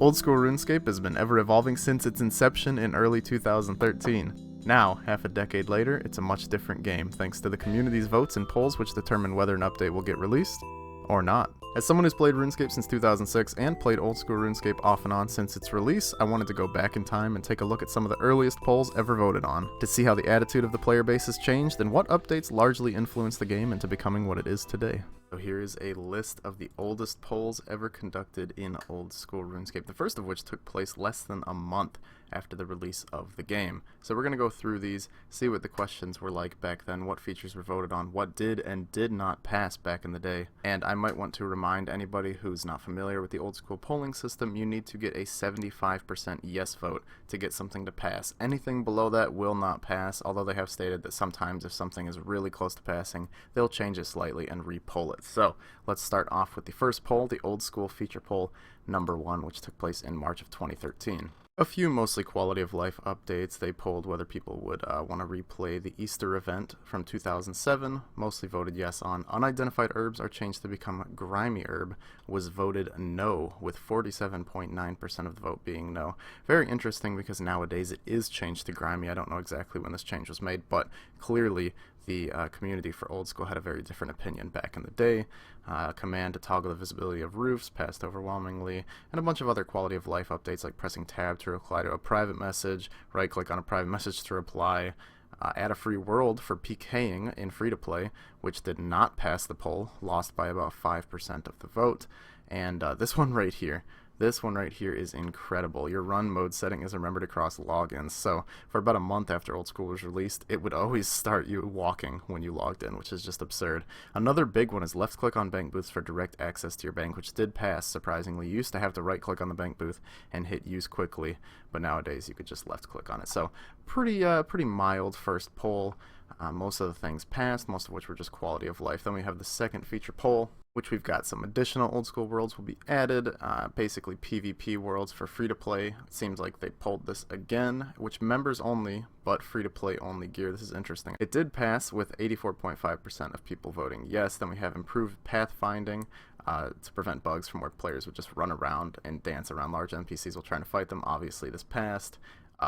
Old School Runescape has been ever evolving since its inception in early 2013. Now, half a decade later, it's a much different game thanks to the community's votes and polls which determine whether an update will get released or not. As someone who's played RuneScape since 2006 and played Old School RuneScape off and on since its release, I wanted to go back in time and take a look at some of the earliest polls ever voted on, to see how the attitude of the player base has changed and what updates largely influenced the game into becoming what it is today. So here is a list of the oldest polls ever conducted in Old School RuneScape, the first of which took place less than a month after the release of the game. So we're going to go through these, see what the questions were like back then, what features were voted on, what did and did not pass back in the day. And I might want to remind anybody who's not familiar with the old school polling system, you need to get a 75% yes vote to get something to pass. Anything below that will not pass, although they have stated that sometimes if something is really close to passing, they'll change it slightly and re-poll it. So let's start off with the first poll, the old school feature poll number 1, which took place in March of 2013. A few mostly quality of life updates. They polled whether people would want to replay the Easter event from 2007. Mostly voted yes on. Unidentified herbs are changed to become grimy herb. Was voted no, with 47.9% of the vote being no. Very interesting because nowadays it is changed to grimy. I don't know exactly when this change was made, but clearly the community for Old School had a very different opinion back in the day. Command to toggle the visibility of roofs passed overwhelmingly, and a bunch of other quality of life updates like pressing tab to reply to a private message, right click on a private message to reply, add a free world for PKing in free-to-play, which did not pass the poll, lost by about 5% of the vote. And this one right here is incredible. Your run mode setting is remembered across logins. So for about a month after Old School was released, it would always start you walking when you logged in, which is just absurd. Another big one is left click on bank booths for direct access to your bank, which did pass, surprisingly. You used to have to right click on the bank booth and hit use quickly, but nowadays you could just left click on it. So pretty mild first poll. Most of the things passed, most of which were just quality of life. Then we have the second feature poll, which we've got some additional old school worlds will be added, basically PvP worlds for free-to-play. It seems like they pulled this again, which members only, but free-to-play only gear. This is interesting. It did pass with 84.5% of people voting yes. Then we have improved pathfinding to prevent bugs from where players would just run around and dance around large NPCs while trying to fight them. Obviously this passed.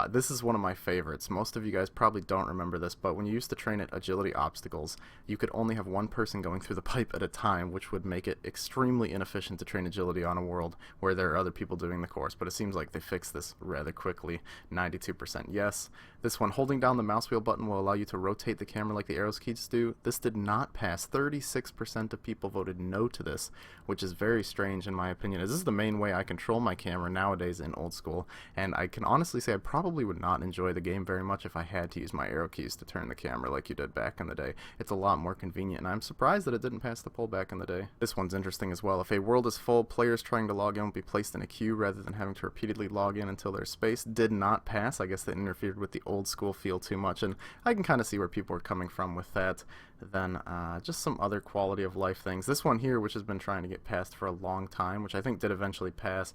This is one of my favorites. Most of you guys probably don't remember this, but when you used to train at agility obstacles, you could only have one person going through the pipe at a time, which would make it extremely inefficient to train agility on a world where there are other people doing the course. But it seems like they fixed this rather quickly. 92% yes. This one, holding down the mouse wheel button will allow you to rotate the camera like the arrows keys do. This did not pass. 36% of people voted no to this, which is very strange in my opinion, as this is the main way I control my camera nowadays in Old School, and I can honestly say I probably would not enjoy the game very much if I had to use my arrow keys to turn the camera like you did back in the day. It's a lot more convenient, and I'm surprised that it didn't pass the poll back in the day. This one's interesting as well. If a world is full, players trying to log in will be placed in a queue rather than having to repeatedly log in until there's space. Did not pass. I guess that interfered with the Old School feel too much, and I can kind of see where people are coming from with that. Then just some other quality of life things. This one here, which has been trying to get passed for a long time, which I think did eventually pass.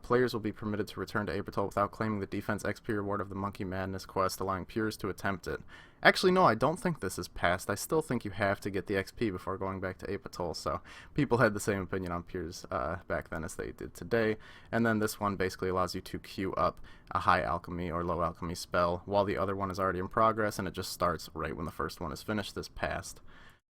Players will be permitted to return to Apertol without claiming the defense XP reward of the Monkey Madness quest, allowing peers to attempt it. Actually, no, I don't think this is passed. I still think you have to get the XP before going back to Apertol, so people had the same opinion on peers back then as they did today. And then this one basically allows you to queue up a high alchemy or low alchemy spell while the other one is already in progress, and it just starts right when the first one is finished. This passed.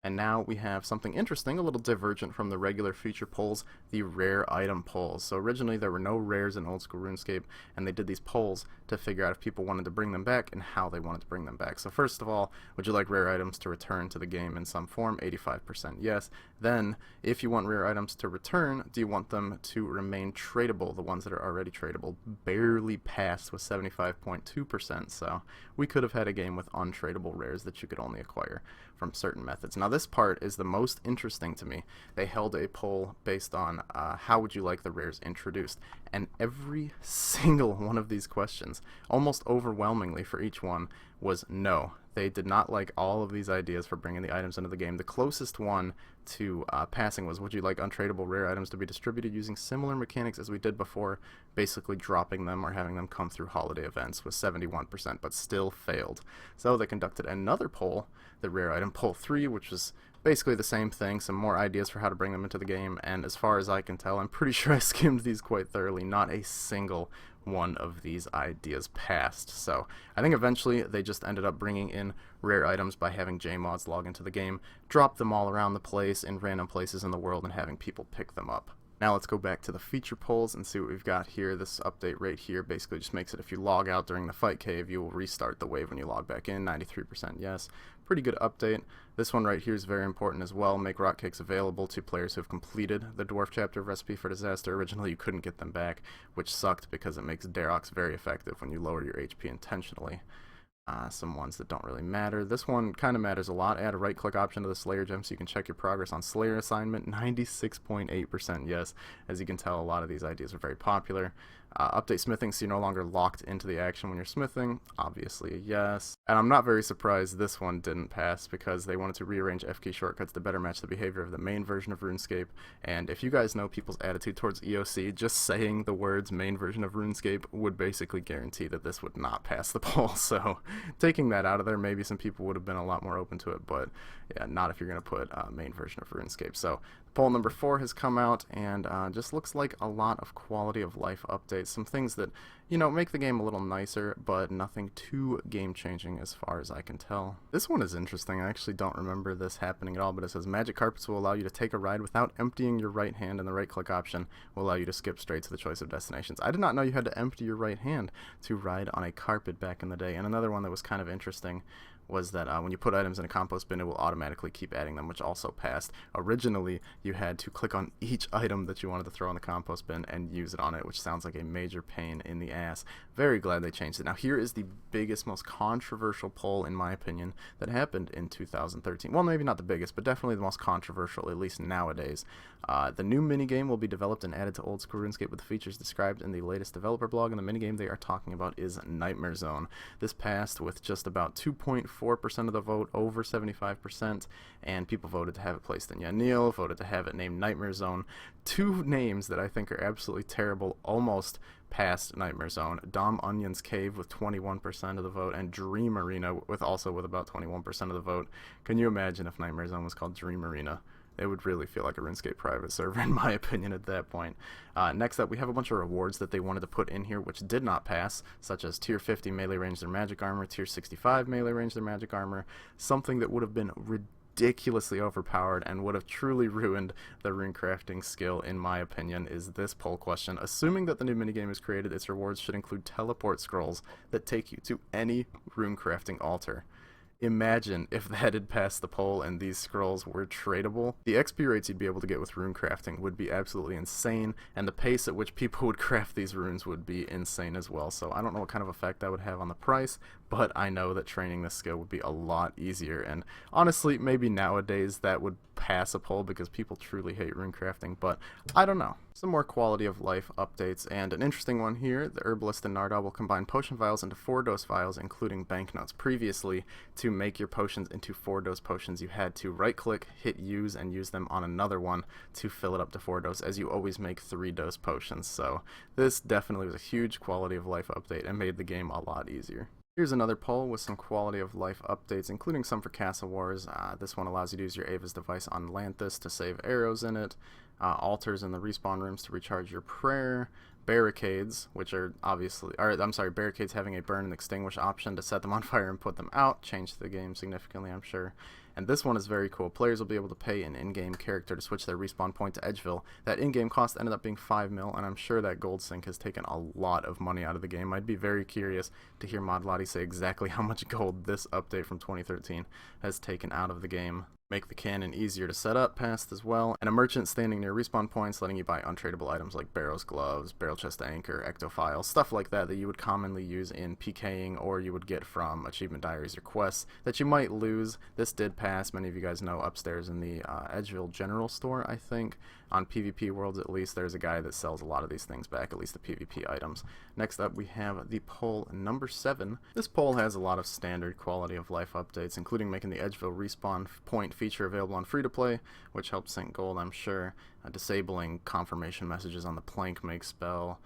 And now we have something interesting, a little divergent from the regular feature polls, the rare item polls. So originally there were no rares in Old School RuneScape, and they did these polls to figure out if people wanted to bring them back and how they wanted to bring them back. So first of all, would you like rare items to return to the game in some form? 85% yes. Then, if you want rare items to return, do you want them to remain tradable? The ones that are already tradable barely passed with 75.2%. So we could have had a game with untradable rares that you could only acquire from certain methods. Now this part is the most interesting to me. They held a poll based on how would you like the rares introduced, and every single one of these questions, almost overwhelmingly for each one, was no. They did not like all of these ideas for bringing the items into the game. The closest one to passing was, would you like untradable rare items to be distributed using similar mechanics as we did before, basically dropping them or having them come through holiday events, with 71%, but still failed. So they conducted another poll, the rare item poll 3, which was Basically the same thing, some more ideas for how to bring them into the game, and as far as I can tell, I'm pretty sure I skimmed these quite thoroughly. Not a single one of these ideas passed. So I think eventually they just ended up bringing in rare items by having JMods log into the game, drop them all around the place in random places in the world, and having people pick them up. Now let's go back to the feature polls and see what we've got here. This update right here basically just makes it if you log out during the fight cave, you will restart the wave when you log back in. 93% yes. Pretty good update. This one right here is very important as well. Make rock cakes available to players who have completed the dwarf chapter of Recipe for Disaster. Originally you couldn't get them back, which sucked because it makes Darox very effective when you lower your HP intentionally. Some ones that don't really matter. This one kind of matters a lot. Add a right-click option to the Slayer gem so you can check your progress on Slayer assignment. 96.8% yes. As you can tell, a lot of these ideas are very popular. Update smithing so you're no longer locked into the action when you're smithing. Obviously a yes. And I'm not very surprised this one didn't pass because they wanted to rearrange F key shortcuts to better match the behavior of the main version of RuneScape. And if you guys know people's attitude towards EOC, just saying the words main version of RuneScape would basically guarantee that this would not pass the poll. So taking that out of there, maybe some people would have been a lot more open to it, but yeah, not if you're going to put main version of RuneScape. So poll number 4 has come out, and just looks like a lot of quality of life updates. Some things that, you know, make the game a little nicer, but nothing too game-changing as far as I can tell. This one is interesting. I actually don't remember this happening at all, but it says magic carpets will allow you to take a ride without emptying your right hand, and the right-click option will allow you to skip straight to the choice of destinations. I did not know you had to empty your right hand to ride on a carpet back in the day. And another one that was kind of interesting was that when you put items in a compost bin, it will automatically keep adding them, which also passed. Originally, you had to click on each item that you wanted to throw in the compost bin and use it on it, which sounds like a major pain in the ass. Very glad they changed it. Now, here is the biggest, most controversial poll, in my opinion, that happened in 2013. Well, maybe not the biggest, but definitely the most controversial, at least nowadays. The new minigame will be developed and added to Old School Runescape with the features described in the latest developer blog, and the minigame they are talking about is Nightmare Zone. This passed with just about 2.4% of the vote, over 75%, and people voted to have it placed in Yanil, voted to have it named Nightmare Zone. Two names that I think are absolutely terrible almost passed Nightmare Zone. Dom Onion's Cave with 21% of the vote, and Dream Arena with about 21% of the vote. Can you imagine if Nightmare Zone was called Dream Arena? It would really feel like a RuneScape private server, in my opinion, at that point. Next up, we have a bunch of rewards that they wanted to put in here, which did not pass, such as Tier 50 melee range their magic armor, Tier 65 melee range their magic armor, something that would have been ridiculously overpowered and would have truly ruined the rune crafting skill, in my opinion, is this poll question. Assuming that the new minigame is created, its rewards should include teleport scrolls that take you to any rune crafting altar. Imagine if that had passed the poll and these scrolls were tradable. The XP rates you'd be able to get with rune crafting would be absolutely insane, and the pace at which people would craft these runes would be insane as well. So I don't know what kind of effect that would have on the price, but I know that training this skill would be a lot easier, and honestly, maybe nowadays that would pass a poll because people truly hate rune crafting, but I don't know. Some more quality of life updates, and an interesting one here. The Herbalist and Nardal will combine potion vials into 4-dose vials, including banknotes. Previously, to make your potions into 4-dose potions, you had to right-click, hit use, and use them on another one to fill it up to 4-dose, as you always make 3-dose potions. So this definitely was a huge quality of life update and made the game a lot easier. Here's another poll with some quality of life updates, including some for Castle Wars. This one allows you to use your Ava's device on Lanthus to save arrows in it, altars in the respawn rooms to recharge your prayer, barricades, which are barricades having a burn and extinguish option to set them on fire and put them out, changed the game significantly, I'm sure. And this one is very cool. Players will be able to pay an in-game character to switch their respawn point to Edgeville. That in-game cost ended up being 5 mil, and I'm sure that gold sync has taken a lot of money out of the game. I'd be very curious to hear Modlottie say exactly how much gold this update from 2013 has taken out of the game. Make the cannon easier to set up passed as well, and a merchant standing near respawn points letting you buy untradeable items like barrels, gloves, barrel chest anchor, ectophiles, stuff like that you would commonly use in PKing or you would get from achievement diaries or quests that you might lose. This did pass. Many of you guys know upstairs in the Edgeville General Store, I think, on PvP Worlds at least, there's a guy that sells a lot of these things back, at least the PvP items. Next up we have the poll number 7. This poll has a lot of standard quality of life updates, including making the Edgeville respawn point feature available on free-to-play, which helps sink gold, I'm sure. Disabling confirmation messages on the plank make spell.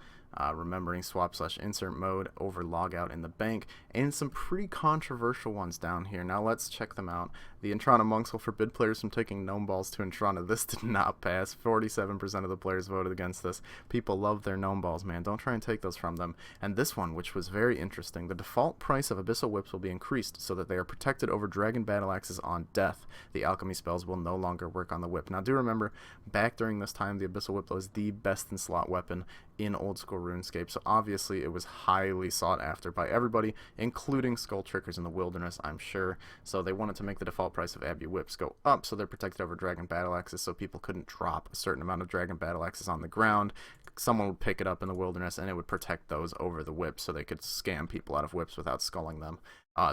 remembering swap/insert mode over logout in the bank, and some pretty controversial ones down here. Now let's check them out. The Entrana monks will forbid players from taking gnome balls to Entrana. This did not pass. 47% of the players voted against this. People love their gnome balls, man. Don't try and take those from them. And this one, which was very interesting, the default price of Abyssal Whips will be increased so that they are protected over Dragon Battle Axes on death. The alchemy spells will no longer work on the whip. Now do remember, back during this time, the Abyssal Whip was the best in slot weapon in Old School RuneScape, so obviously it was highly sought after by everybody, including Skull Trickers in the Wilderness, I'm sure. So they wanted to make the default price of Abbey Whips go up so they're protected over Dragon Battle Axes, so people couldn't drop a certain amount of Dragon Battle Axes on the ground. Someone would pick it up in the Wilderness and it would protect those over the whips so they could scam people out of whips without sculling them.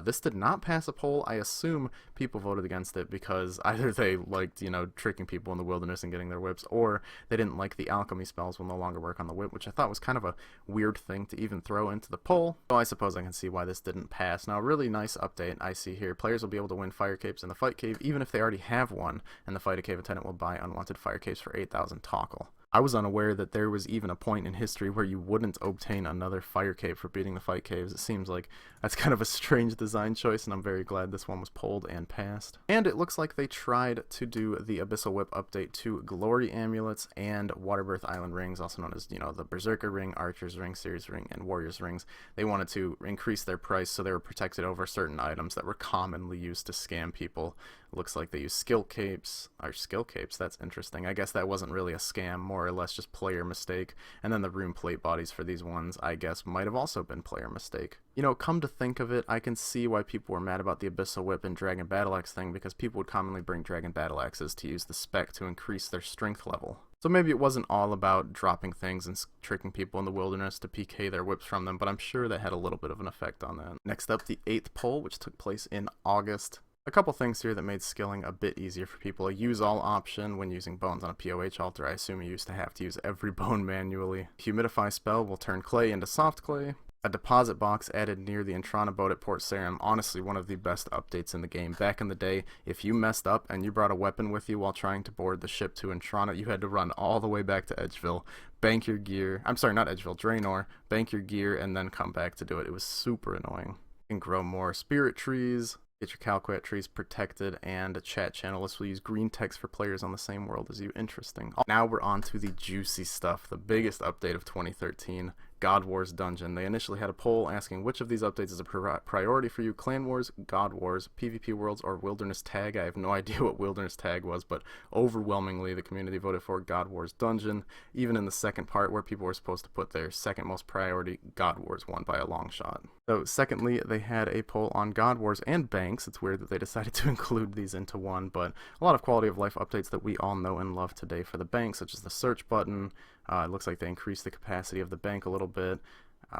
This did not pass a poll. I assume people voted against it because either they liked, tricking people in the Wilderness and getting their whips, or they didn't like the alchemy spells will no longer work on the whip, which I thought was kind of a weird thing to even throw into the poll. So I suppose I can see why this didn't pass. Now, a really nice update I see here. Players will be able to win fire capes in the fight cave even if they already have one, and the fight cave attendant will buy unwanted fire capes for 8,000 Tokkul. I was unaware that there was even a point in history where you wouldn't obtain another fire cave for beating the fight caves. It seems like that's kind of a strange design choice, and I'm very glad this one was polled and passed. And it looks like they tried to do the Abyssal Whip update to Glory Amulets and Waterbirth Island Rings, also known as, the Berserker Ring, Archer's Ring, Seer's Ring, and Warrior's Rings. They wanted to increase their price so they were protected over certain items that were commonly used to scam people. It looks like they use skill capes, that's interesting. I guess that wasn't really a scam, more or less just player mistake. And then the rune plate bodies for these ones, I guess, might have also been player mistake. Come to think of it, I can see why people were mad about the Abyssal Whip and Dragon Battle Axe thing, because people would commonly bring Dragon Battle Axes to use the spec to increase their strength level. So maybe it wasn't all about dropping things and tricking people in the Wilderness to PK their whips from them, but I'm sure that had a little bit of an effect on that. Next up, the 8th poll, which took place in August. A couple things here that made skilling a bit easier for people. A use all option when using bones on a POH altar. I assume you used to have to use every bone manually. Humidify spell will turn clay into soft clay. A deposit box added near the Entrana boat at Port Sarim. Honestly, one of the best updates in the game. Back in the day, if you messed up and you brought a weapon with you while trying to board the ship to Entrana, you had to run all the way back to Edgeville, bank your gear. I'm sorry, not Edgeville, Draenor. Bank your gear and then come back to do it. It was super annoying. You can grow more spirit trees. Get your Calquat trees protected, and a chat channel. This will use green text for players on the same world as you. Interesting. Now we're on to the juicy stuff, the biggest update of 2013, God Wars Dungeon. They initially had a poll asking which of these updates is a priority for you: Clan Wars, God Wars, PvP Worlds, or Wilderness Tag. I have no idea what Wilderness Tag was, but overwhelmingly the community voted for God Wars Dungeon. Even in the second part where people were supposed to put their second most priority, God Wars won by a long shot. So secondly, they had a poll on God Wars and Banks. It's weird that they decided to include these into one, but a lot of quality of life updates that we all know and love today for the bank, such as the search button. It looks like they increased the capacity of the bank a little bit.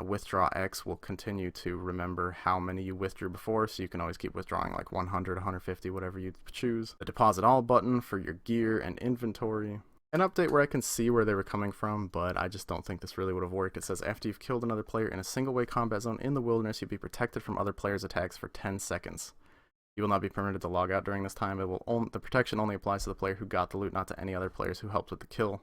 Withdraw X will continue to remember how many you withdrew before, so you can always keep withdrawing like 100, 150, whatever you choose. The Deposit All button for your gear and inventory. An update where I can see where they were coming from, but I just don't think this really would have worked. It says after you've killed another player in a single-way combat zone in the Wilderness, you'll be protected from other players' attacks for 10 seconds. You will not be permitted to log out during this time. The protection only applies to the player who got the loot, not to any other players who helped with the kill.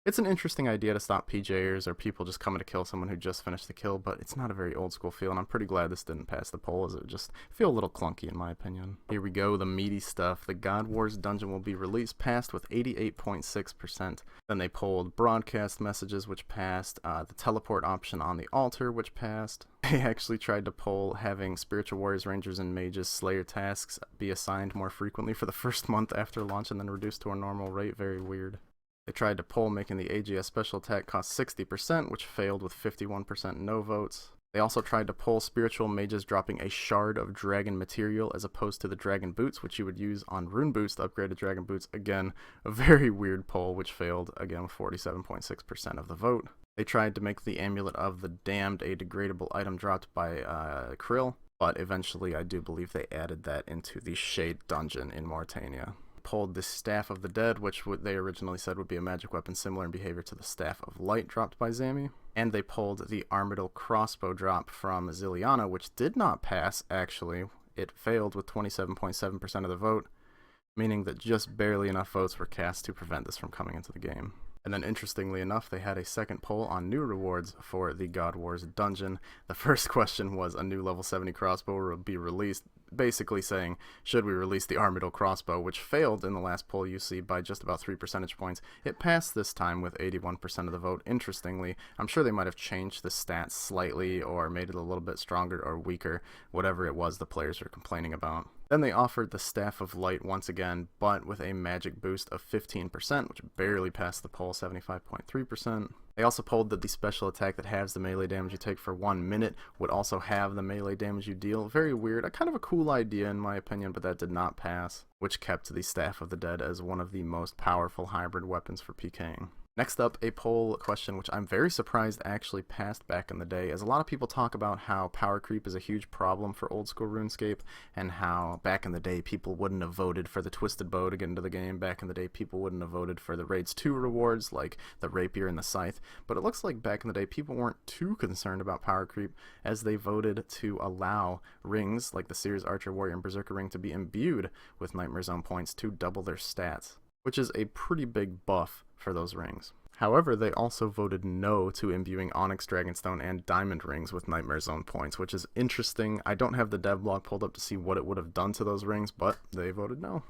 It's an interesting idea to stop PJers or people just coming to kill someone who just finished the kill, but it's not a very old school feel, and I'm pretty glad this didn't pass the poll, as it would just feel a little clunky in my opinion. Here we go, the meaty stuff. The God Wars Dungeon will be released, passed with 88.6%. Then they polled broadcast messages, which passed, the teleport option on the altar, which passed. They actually tried to poll having Spiritual Warriors, Rangers, and Mages Slayer tasks be assigned more frequently for the first month after launch and then reduced to a normal rate. Very weird. They tried to poll making the AGS special attack cost 60%, which failed with 51% no votes. They also tried to poll spiritual mages dropping a shard of dragon material as opposed to the dragon boots, which you would use on Rune Boost to upgrade to dragon boots. Again, a very weird poll, which failed, again, with 47.6% of the vote. They tried to make the Amulet of the Damned a degradable item dropped by Krill, but eventually I do believe they added that into the Shade Dungeon in Mauritania. Pulled the Staff of the Dead, which they originally said would be a magic weapon similar in behavior to the Staff of Light dropped by Zami. And they pulled the Armadyl Crossbow drop from Ziliana, which did not pass, actually. It failed with 27.7% of the vote, meaning that just barely enough votes were cast to prevent this from coming into the game. And then interestingly enough, they had a second poll on new rewards for the God Wars dungeon. The first question was a new level 70 crossbow will be released, basically saying, should we release the Armadillo crossbow, which failed in the last poll you see by just about 3 percentage points. It passed this time with 81% of the vote. Interestingly, I'm sure they might have changed the stats slightly or made it a little bit stronger or weaker, whatever it was the players were complaining about. Then they offered the Staff of Light once again, but with a magic boost of 15%, which barely passed the poll, 75.3%. They also polled that the special attack that halves the melee damage you take for 1 minute would also have the melee damage you deal. Very weird, a kind of a cool idea in my opinion, but that did not pass, which kept the Staff of the Dead as one of the most powerful hybrid weapons for PKing. Next up, a poll question which I'm very surprised actually passed back in the day, as a lot of people talk about how power creep is a huge problem for Old School RuneScape, and how back in the day people wouldn't have voted for the Twisted Bow to get into the game. Back in the day people wouldn't have voted for the Raids 2 rewards like the Rapier and the Scythe, but it looks like back in the day people weren't too concerned about power creep, as they voted to allow rings like the Seer's Archer Warrior and Berserker ring to be imbued with Nightmare Zone points to double their stats, which is a pretty big buff for those rings. However, they also voted no to imbuing Onyx, Dragonstone, and Diamond rings with Nightmare Zone points, which is interesting. I don't have the dev blog pulled up to see what it would have done to those rings, but they voted no.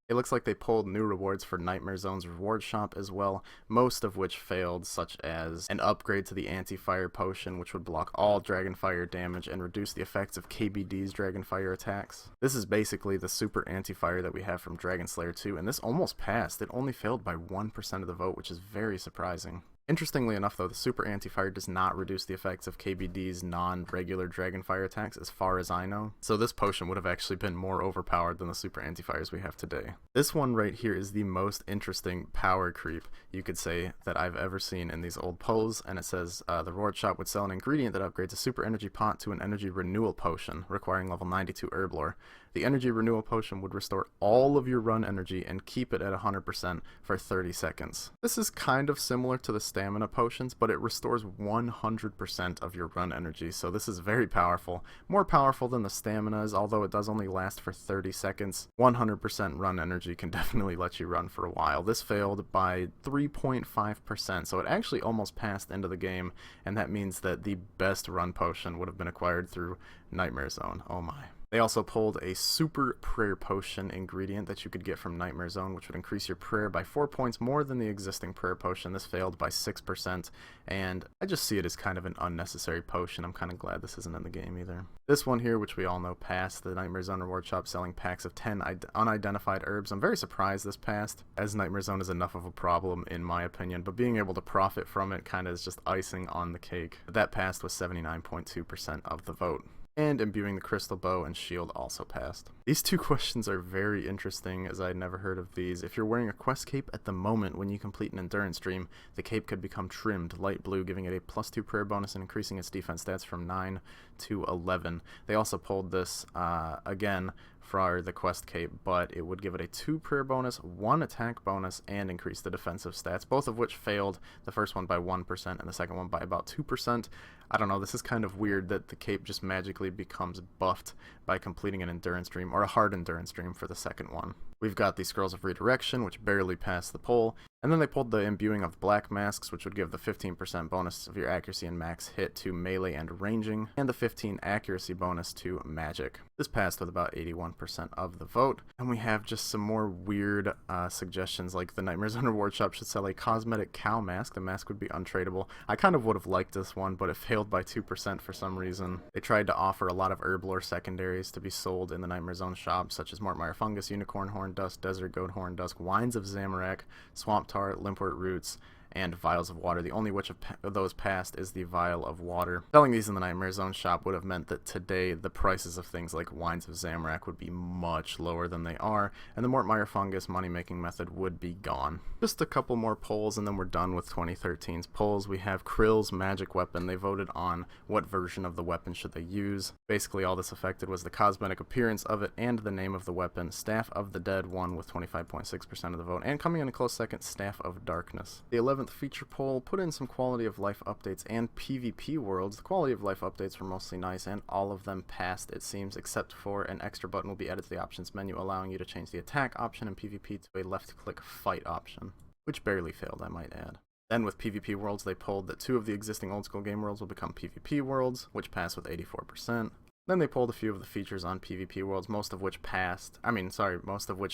It looks like they pulled new rewards for Nightmare Zone's reward shop as well, most of which failed, such as an upgrade to the anti-fire potion, which would block all Dragonfire damage and reduce the effects of KBD's Dragonfire attacks. This is basically the super anti-fire that we have from Dragon Slayer 2, and this almost passed. It only failed by 1% of the vote, which is very surprising. Interestingly enough though, the Super Anti-Fire does not reduce the effects of KBD's non-regular Dragonfire attacks as far as I know, so this potion would have actually been more overpowered than the Super Anti-Fires we have today. This one right here is the most interesting power creep, you could say, that I've ever seen in these old polls, and it says the reward shop would sell an ingredient that upgrades a Super Energy Pot to an Energy Renewal Potion, requiring level 92 Herb Lore. The Energy Renewal Potion would restore all of your run energy and keep it at 100% for 30 seconds. This is kind of similar to the stamina potions, but it restores 100% of your run energy, so this is very powerful. More powerful than the staminas, although it does only last for 30 seconds. 100% run energy can definitely let you run for a while. This failed by 3.5%, so it actually almost passed into the game, and that means that the best run potion would have been acquired through Nightmare Zone. Oh my. They also pulled a Super Prayer Potion ingredient that you could get from Nightmare Zone, which would increase your prayer by 4 points more than the existing prayer potion. This failed by 6%, and I just see it as kind of an unnecessary potion. I'm kind of glad this isn't in the game either. This one here, which we all know passed, the Nightmare Zone reward shop selling packs of 10 unidentified herbs. I'm very surprised this passed, as Nightmare Zone is enough of a problem in my opinion, but being able to profit from it kind of is just icing on the cake. That passed with 79.2% of the vote. And imbuing the crystal bow and shield also passed. These two questions are very interesting, as I had never heard of these. If you're wearing a quest cape at the moment when you complete an endurance stream, the cape could become trimmed light blue, giving it a +2 prayer bonus and increasing its defense stats from 9 to 11. They also pulled this again for the quest cape, but it would give it a 2 prayer bonus, 1 attack bonus, and increase the defensive stats, both of which failed, the first one by 1% and the second one by about 2%. I don't know, this is kind of weird that the cape just magically becomes buffed by completing an endurance stream, or a hard endurance stream for the second one. We've got the Scrolls of Redirection, which barely passed the poll, and then they pulled the imbuing of Black Masks, which would give the 15% bonus of your accuracy and max hit to melee and ranging, and the 15 accuracy bonus to magic. This passed with about 81% of the vote, and we have just some more weird suggestions, like the Nightmare Zone reward shop should sell a cosmetic cow mask. The mask would be untradeable. I kind of would have liked this one, but it failed by 2% for some reason. They tried to offer a lot of herb lore secondaries to be sold in the Nightmare Zone shop, such as Mortmire Fungus, Unicorn Horn Dust, Desert Goat Horn Dusk, Wines of Zamorak, Swamp Tar, Limpwort Roots, and Vials of Water. The only which of those passed is the Vial of Water. Selling these in the Nightmare Zone shop would have meant that today the prices of things like Wines of Zamorak would be much lower than they are, and the Mortmire Fungus money-making method would be gone. Just a couple more polls and then we're done with 2013's polls. We have Krill's magic weapon. They voted on what version of the weapon should they use. Basically all this affected was the cosmetic appearance of it and the name of the weapon. Staff of the Dead won with 25.6% of the vote, and coming in a close second, Staff of Darkness. The 11th feature poll put in some quality of life updates and PvP worlds. The quality of life updates were mostly nice, and all of them passed, it seems, except for an extra button will be added to the options menu, allowing you to change the attack option in PvP to a left-click fight option, which barely failed, I might add. Then with PvP worlds, they polled that 2 of the existing old school game worlds will become PvP worlds, which passed with 84%. Then they pulled a few of the features on PvP worlds, most of which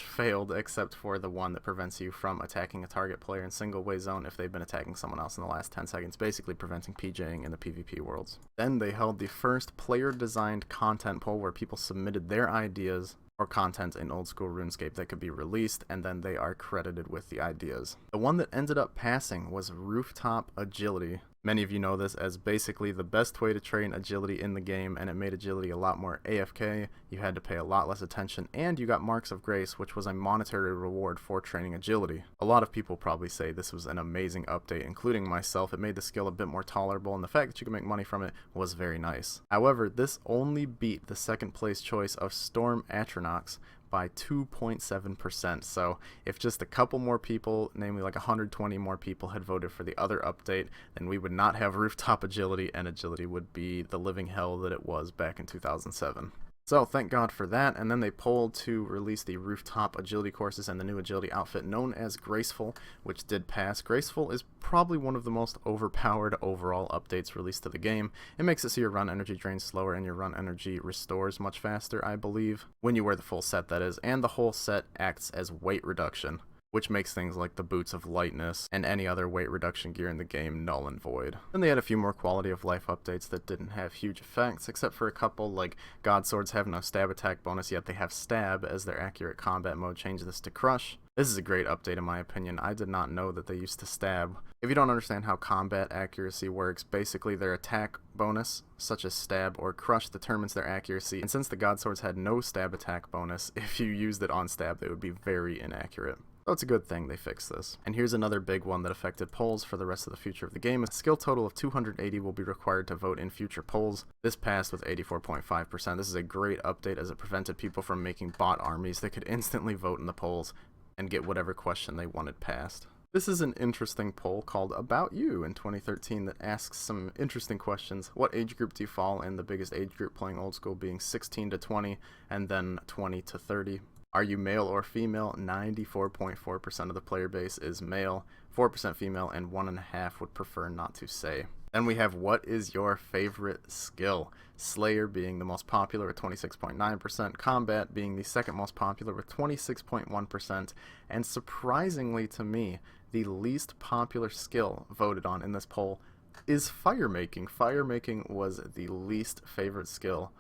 failed, except for the one that prevents you from attacking a target player in single way zone if they've been attacking someone else in the last 10 seconds, basically preventing PJing in the PvP worlds. Then they held the first player-designed content poll where people submitted their ideas or content in Old School RuneScape that could be released, and then they are credited with the ideas. The one that ended up passing was Rooftop Agility. Many of you know this as basically the best way to train agility in the game, and it made agility a lot more AFK, you had to pay a lot less attention, and you got Marks of Grace, which was a monetary reward for training agility. A lot of people probably say this was an amazing update, including myself. It made the skill a bit more tolerable, and the fact that you could make money from it was very nice. However, this only beat the second place choice of Storm Atronachs by 2.7%. So if just a couple more people, namely like 120 more people, had voted for the other update, then we would not have Rooftop Agility, and agility would be the living hell that it was back in 2007. So thank God for that. And then they polled to release the Rooftop Agility courses and the new agility outfit known as Graceful, which did pass. Graceful is probably one of the most overpowered overall updates released to the game. It makes it so your run energy drains slower and your run energy restores much faster, I believe, when you wear the full set, that is, and the whole set acts as weight reduction, which makes things like the Boots of Lightness and any other weight reduction gear in the game null and void. Then they had a few more quality of life updates that didn't have huge effects, except for a couple like God Swords have no stab attack bonus, yet they have stab as their accurate combat mode. Change this to crush. This is a great update in my opinion. I did not know that they used to stab. If you don't understand how combat accuracy works, basically their attack bonus, such as stab or crush, determines their accuracy, and since the God Swords had no stab attack bonus, if you used it on stab, they would be very inaccurate. So it's a good thing they fixed this. And here's another big one that affected polls for the rest of the future of the game. A skill total of 280 will be required to vote in future polls. This passed with 84.5%. This is a great update as it prevented people from making bot armies that could instantly vote in the polls and get whatever question they wanted passed. This is an interesting poll called About You in 2013 that asks some interesting questions. What age group do you fall in? The biggest age group playing Old School being 16 to 20 and then 20 to 30. Are you male or female? 94.4% of the player base is male, 4% female, and 1.5% would prefer not to say. Then we have what is your favorite skill? Slayer being the most popular with 26.9%, Combat being the second most popular with 26.1%, and surprisingly to me, the least popular skill voted on in this poll is Firemaking. Firemaking was the least favorite skill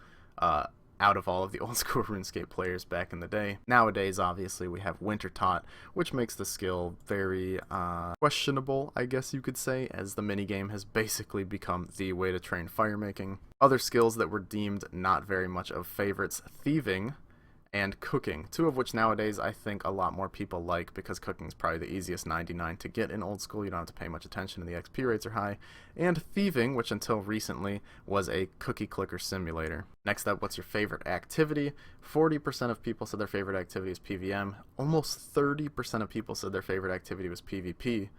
out of all of the Old School RuneScape players back in the day. Nowadays, obviously, we have Wintertot, which makes the skill very questionable, I guess you could say, as the minigame has basically become the way to train Firemaking. Other skills that were deemed not very much of favorites: Thieving and Cooking, two of which nowadays I think a lot more people like because cooking is probably the easiest 99 to get in Old School. You don't have to pay much attention and the XP rates are high. And Thieving, which until recently was a cookie clicker simulator. Next up, what's your favorite activity? 40% of people said their favorite activity is PVM. Almost 30% of people said their favorite activity was PvP,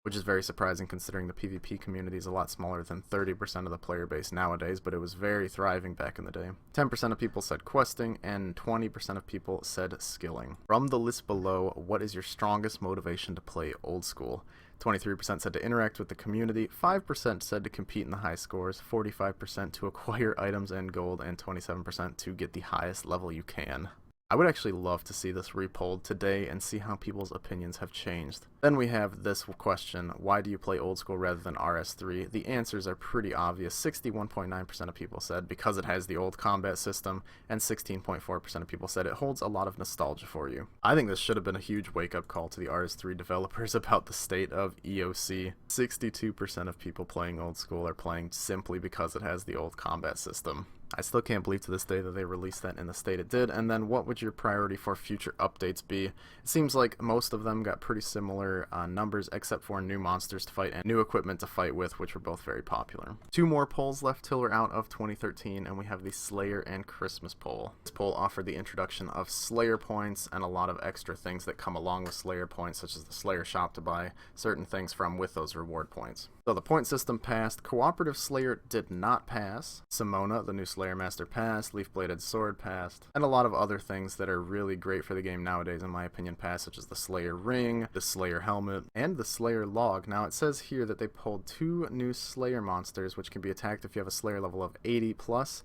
which is very surprising considering the PvP community is a lot smaller than 30% of the player base nowadays, but it was very thriving back in the day. 10% of people said questing, and 20% of people said skilling. From the list below, what is your strongest motivation to play Old School? 23% said to interact with the community, 5% said to compete in the high scores, 45% to acquire items and gold, and 27% to get the highest level you can. I would actually love to see this repolled today and see how people's opinions have changed. Then we have this question: why do you play Old School rather than RS3? The answers are pretty obvious. 61.9% of people said because it has the old combat system, and 16.4% of people said it holds a lot of nostalgia for you. I think this should have been a huge wake-up call to the RS3 developers about the state of EOC. 62% of people playing Old School are playing simply because it has the old combat system. I still can't believe to this day that they released that in the state it did. And then what would your priority for future updates be? It seems like most of them got pretty similar numbers, except for new monsters to fight and new equipment to fight with, which were both very popular. Two more polls left till we're out of 2013, and we have the Slayer and Christmas poll. This poll offered the introduction of Slayer points and a lot of extra things that come along with Slayer points, such as the Slayer shop to buy certain things from with those reward points. So the point system passed, Cooperative Slayer did not pass, Simona, the new Slayer Master, passed, Leaf-Bladed Sword passed, and a lot of other things that are really great for the game nowadays in my opinion passed, such as the Slayer Ring, the Slayer Helmet, and the Slayer Log. Now it says here that they pulled 2 new Slayer monsters which can be attacked if you have a Slayer level of 80 plus.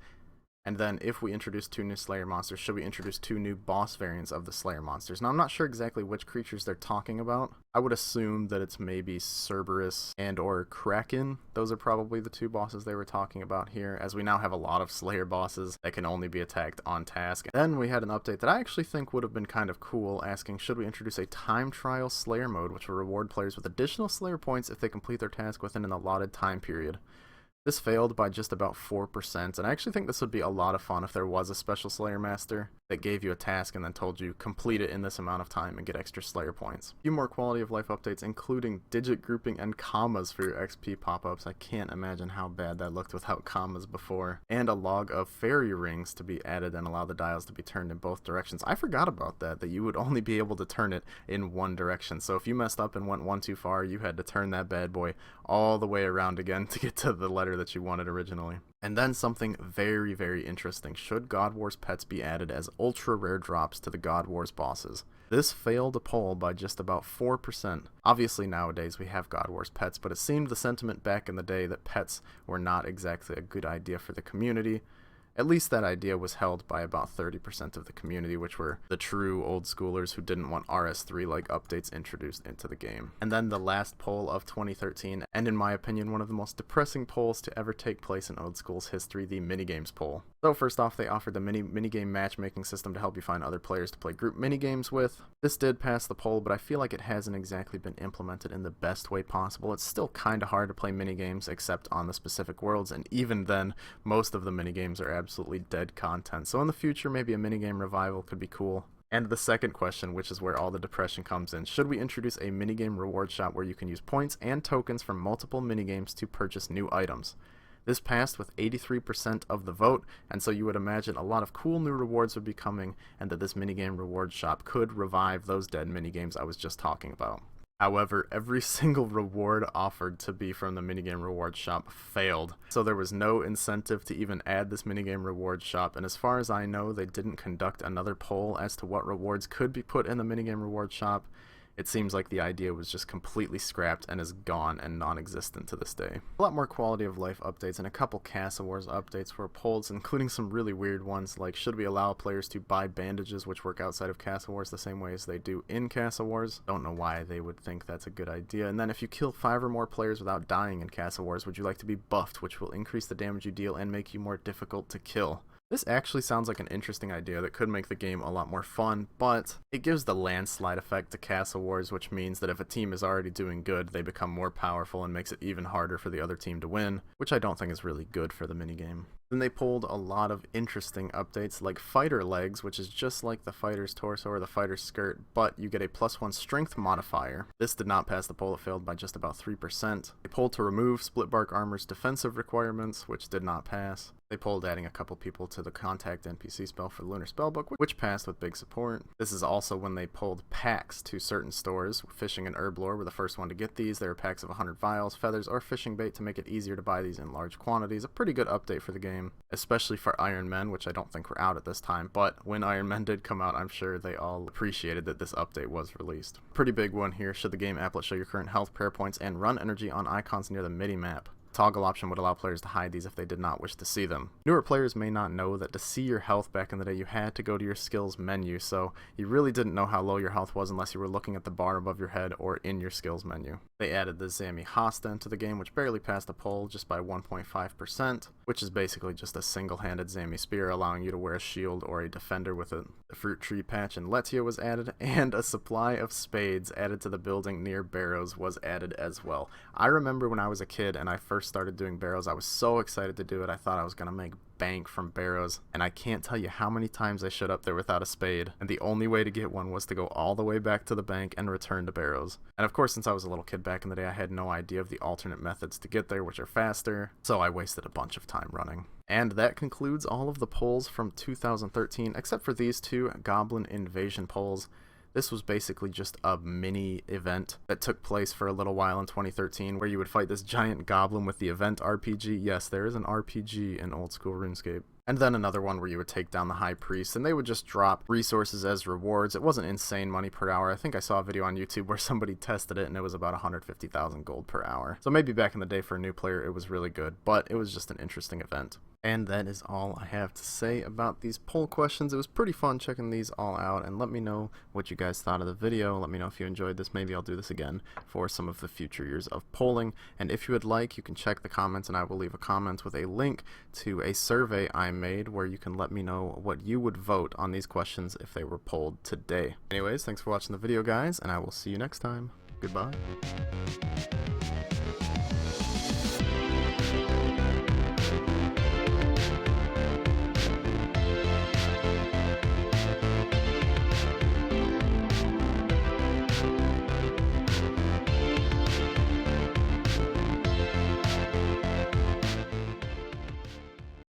And then if we introduce 2 new Slayer monsters, should we introduce 2 new boss variants of the Slayer monsters? Now I'm not sure exactly which creatures they're talking about. I would assume that it's maybe Cerberus and or Kraken. Those are probably the 2 bosses they were talking about here, as we now have a lot of Slayer bosses that can only be attacked on task. Then we had an update that I actually think would have been kind of cool, asking should we introduce a time trial Slayer mode which will reward players with additional Slayer points if they complete their task within an allotted time period. This failed by just about 4%, and I actually think this would be a lot of fun if there was a special Slayer Master that gave you a task and then told you complete it in this amount of time and get extra Slayer points. A few more quality of life updates, including digit grouping and commas for your XP pop-ups. I can't imagine how bad that looked without commas before. And a log of fairy rings to be added and allow the dials to be turned in both directions. I forgot about that you would only be able to turn it in one direction. So if you messed up and went one too far, you had to turn that bad boy all the way around again to get to the letter that you wanted originally. And then something very, very interesting. Should God Wars pets be added as ultra rare drops to the God Wars bosses? This failed a poll by just about 4%. Obviously nowadays we have God Wars pets, but it seemed the sentiment back in the day that pets were not exactly a good idea for the community. At least that idea was held by about 30% of the community, which were the true old schoolers who didn't want RS3-like updates introduced into the game. And then the last poll of 2013, and in my opinion one of the most depressing polls to ever take place in Old School's history, the minigames poll. So first off, they offered the minigame matchmaking system to help you find other players to play group minigames with. This did pass the poll, but I feel like it hasn't exactly been implemented in the best way possible. It's still kinda hard to play minigames except on the specific worlds, and even then, most of the minigames are absolutely dead content. So in the future, maybe a minigame revival could be cool. And the second question, which is where all the depression comes in, should we introduce a minigame reward shop where you can use points and tokens from multiple minigames to purchase new items? This passed with 83% of the vote, and so you would imagine a lot of cool new rewards would be coming, and that this minigame reward shop could revive those dead minigames I was just talking about. However, every single reward offered to be from the minigame reward shop failed, so there was no incentive to even add this minigame reward shop, and as far as I know, they didn't conduct another poll as to what rewards could be put in the minigame reward shop. It seems like the idea was just completely scrapped and is gone and non-existent to this day. A lot more quality of life updates and a couple Castle Wars updates were polls, including some really weird ones like should we allow players to buy bandages which work outside of Castle Wars the same way as they do in Castle Wars. Don't know why they would think that's a good idea. And then if you kill 5 or more players without dying in Castle Wars, would you like to be buffed, which will increase the damage you deal and make you more difficult to kill? This actually sounds like an interesting idea that could make the game a lot more fun, but it gives the landslide effect to Castle Wars, which means that if a team is already doing good, they become more powerful and makes it even harder for the other team to win, which I don't think is really good for the minigame. Then they pulled a lot of interesting updates like Fighter Legs, which is just like the Fighter's Torso or the Fighter's Skirt, but you get a +1 strength modifier. This did not pass the poll, it failed by just about 3%. They pulled to remove Split Bark Armor's defensive requirements, which did not pass. They pulled adding a couple people to the Contact NPC spell for Lunar Spellbook, which passed with big support. This is also when they pulled packs to certain stores. Fishing and Herblore were the first one to get these. They were packs of 100 vials, feathers, or fishing bait to make it easier to buy these in large quantities. A pretty good update for the game, especially for Iron Men, which I don't think were out at this time, but when Iron Men did come out, I'm sure they all appreciated that this update was released. Pretty big one here. Should the game applet show your current health, prayer points, and run energy on icons near the midi-map? Toggle option would allow players to hide these if they did not wish to see them. Newer players may not know that to see your health back in the day you had to go to your skills menu, so you really didn't know how low your health was unless you were looking at the bar above your head or in your skills menu. They added the Zami Hasta into the game, which barely passed a poll just by 1.5%, which is basically just a single-handed Zami spear allowing you to wear a shield or a defender with it. The Fruit Tree Patch in Letia was added, and a supply of spades added to the building near Barrows was added as well. I remember when I was a kid and I first started doing Barrows, I was so excited to do it. I thought I was going to make bank from Barrows, and I can't tell you how many times I showed up there without a spade, and the only way to get one was to go all the way back to the bank and return to Barrows. And of course, since I was a little kid back in the day, I had no idea of the alternate methods to get there, which are faster, so I wasted a bunch of time running. And that concludes all of the polls from 2013, except for these 2 Goblin Invasion polls. This was basically just a mini event that took place for a little while in 2013 where you would fight this giant goblin with the event RPG. Yes, there is an RPG in Old School RuneScape. And then another one where you would take down the High Priest, and they would just drop resources as rewards. It wasn't insane money per hour. I think I saw a video on YouTube where somebody tested it, and it was about 150,000 gold per hour. So maybe back in the day for a new player, it was really good, but it was just an interesting event. And that is all I have to say about these poll questions. It was pretty fun checking these all out, and let me know what you guys thought of the video. Let me know if you enjoyed this. Maybe I'll do this again for some of the future years of polling. And if you would like, you can check the comments, and I will leave a comment with a link to a survey I made where you can let me know what you would vote on these questions if they were polled today. Anyways, thanks for watching the video, guys, and I will see you next time. Goodbye.